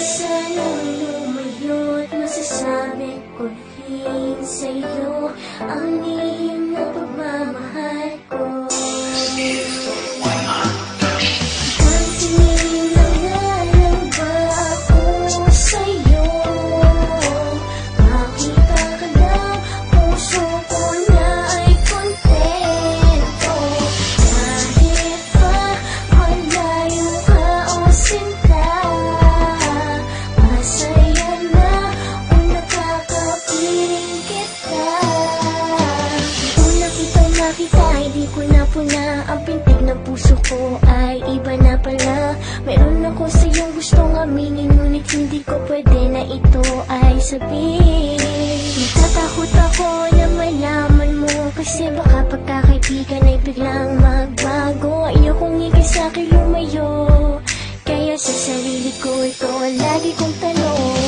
sanang lumayo't masasabi ko rin sa'yo ang lihim na pagmamahal ko. Kantingin na nga lang ba ako sa'yo? Makita ka lang, puso ko na ay kontento. Kahit pa malayo ka o sinta, masaya na kung nakakapiling kita. Una kitang nakita, hindi ko na puna ang pintig ng puso ko ay iba na pala. Meron ako sa'yong gustong aminin, ngunit hindi ko pwede na ito ay sabihin. Natatakot ako na malaman mo, kasi baka pagkakaibigan ay biglang magbago. Ayokong ikay sa'kin lumayo, kaya sa sarili ko ito ang lagi kong tanong.